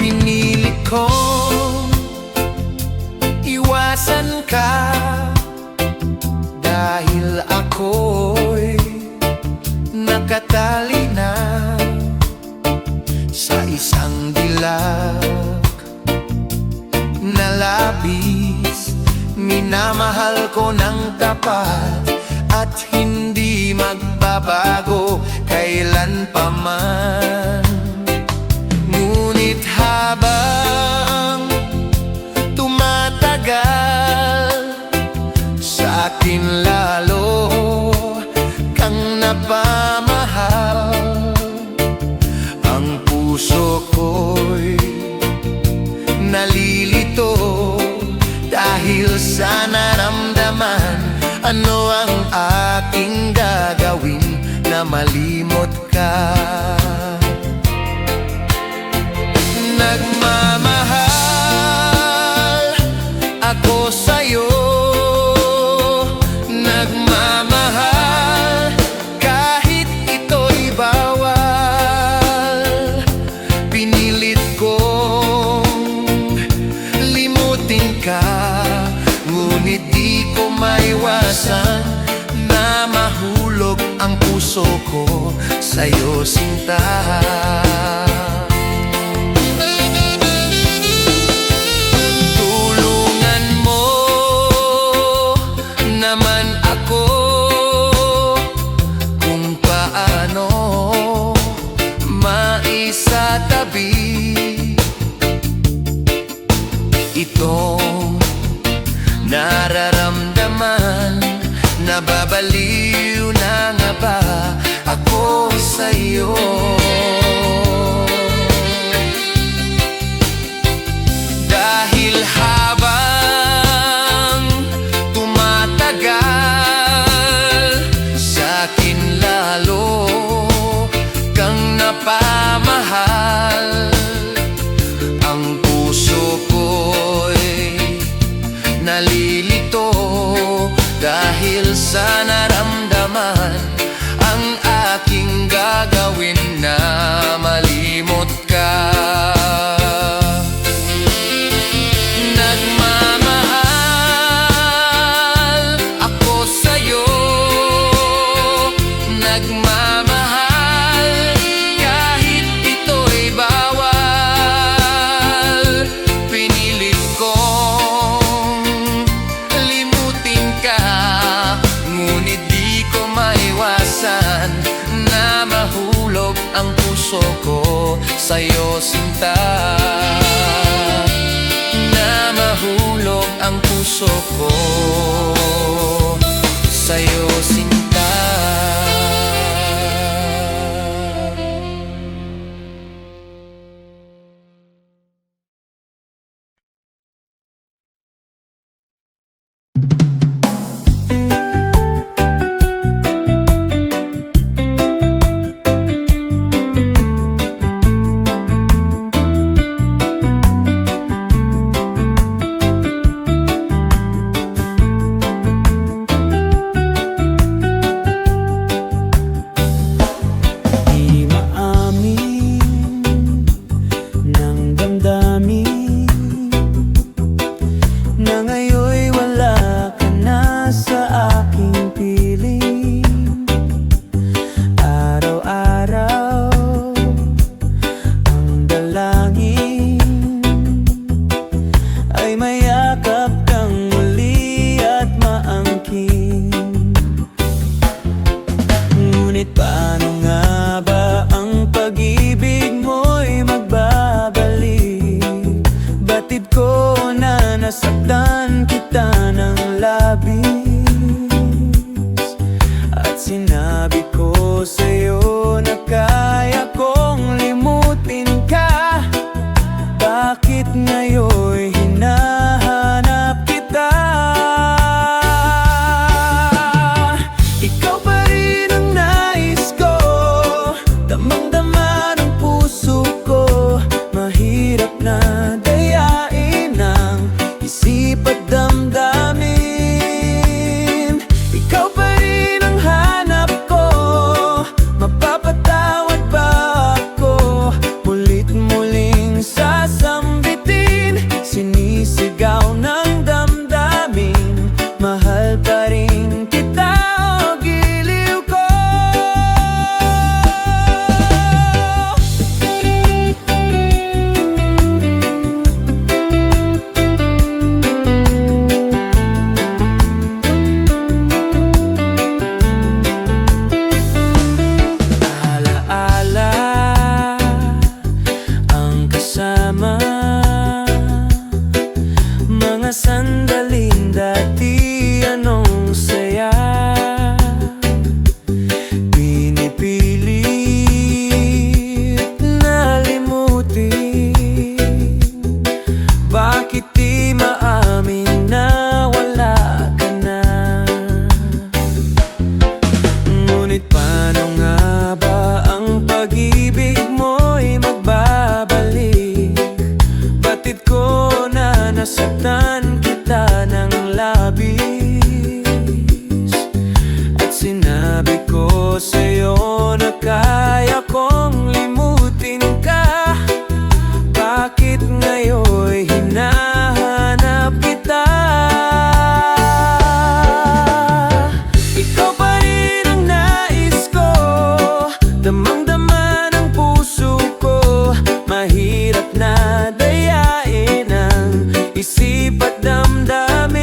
Pinili ko iwasan ka, dahil ako'y nakatali na sa isang dilag na labis. Minamahal ko ng tapat at hindi magbabago kailan pa man. Ngunit habang tumatagal, sa akin lalo kang napamahal. Ang puso ko'y nalilito dahil sa naramdaman. Ano ang aking gagawin na malimot ka? Nagmamahal ako sa'yo, nagmamahal kahit ito'y bawal. Pinilit kong limutin ka, ngunit di ko maiwasan na mahulog ang puso ko sa'yo, sinta. Itong nararamdaman, nababaliw na nga ba ako sa'yo? Dahil habang tumatagal, sa'kin lalo kang napamahal. Ang puso ko'y nalilito dahil sa naramdaman. Ang aking gagawin na malimot ka? Nagmamahal ako sa'yo, nagmamahal kahit ito'y bawal. Pinilit kong limutin ka, ngunit di ko maiwasan na mahulog ang puso ko sa'yo, sinta. Na mahulog ang puso ko sa'yo, sinta. ngayon'y hinahanap kita. Ikaw pa rin ang nais ko, damang-dama ng puso ko. Mahirap na dayain ang isip at damdamin. Ikaw pa rin ang hanap ko, mapapatawad ba ako? Mulit-muling sasambitin, sinisigaw ng damdamin. Mahal pa rin kita, o giliw ko. Alaala ang kasama, mga sandaling dati anong saya. Pinipilit na limutin, bakit di maamin na wala ka na? Ngunit paano nga ba ang pag-ibig mo'y magbabalik? Batid ko na nasaktan kita ng labis, at sinabi ko sa'yo na kaya kong limutin ka. Bakit ngayon'y hinahanap kita? Ikaw pa rin ang nais ko, damang-dama ng puso ko. Mahirap na dayain ang isip at damdamin.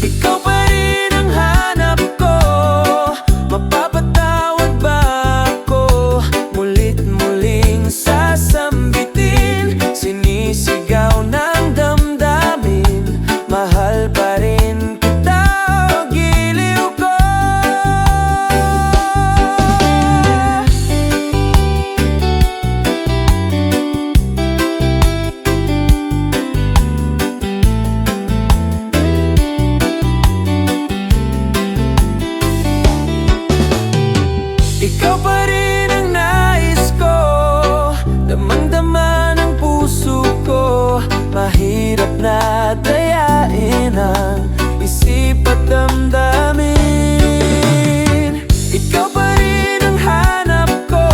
Ikaw pa rin ang hanap ko, mapapatawad ba ako? Mulit-muling sasambitin, sinisigaw ng damdamin. Mahal pa rin kita, o giliw ko. Ikaw pa rin ang nais ko, damang-dama ng puso ko. Mahirap na dayain ang isip at damdamin. Ikaw pa rin ang hanap ko,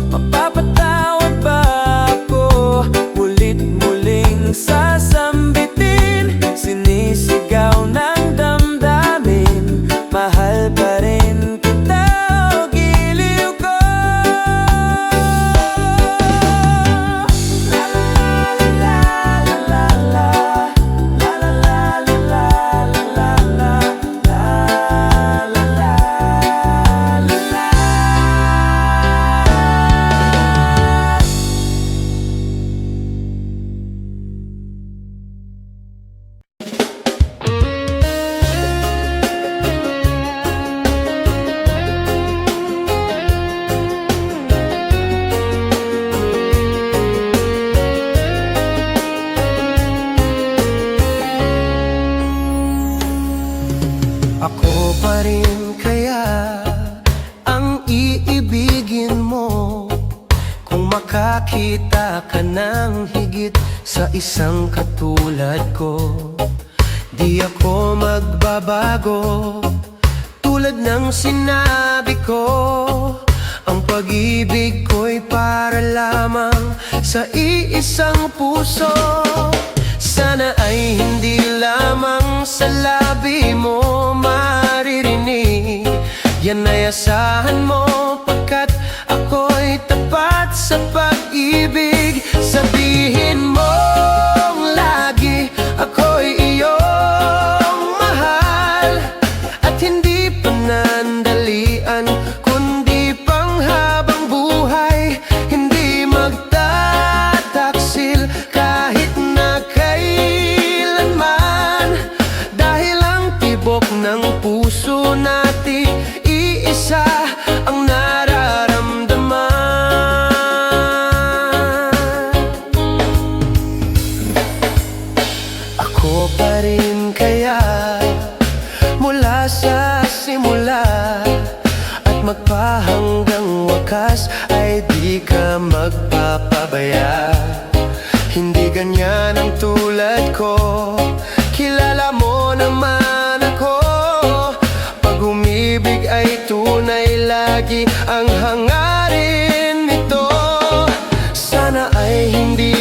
mapapatawad ba ako? Mulit-muling sasambitin, sinisigaw ng damdamin. Mahal pa rin kita, o giliw ko. La la la la la la la la la la la la la la la. Ako pa rin kaya ang iibigin mo, kung makakita ka ng higit sa isang katulad ko. Di ako magbabago, tulad ng sinabi ko. Ang pag-ibig ko'y para lamang sa iisang puso. Sana ay hindi lamang sa labi mo maririnig. Yan ay asahan mo, pagkat ako'y tapat sa pag-ibig. Sabihin mo lagi, ako'y iyong mahal, at hindi panandalian, kundi panghabang buhay. Hindi magtataksil kahit na kailanman, dahil ang tibok ng puso natin iisa ang nararamdaman. ganyan ang tulad ko. Kilala mo naman ako, pag umibig ay tunay lagi ang hangarin nito. Sana ay hindi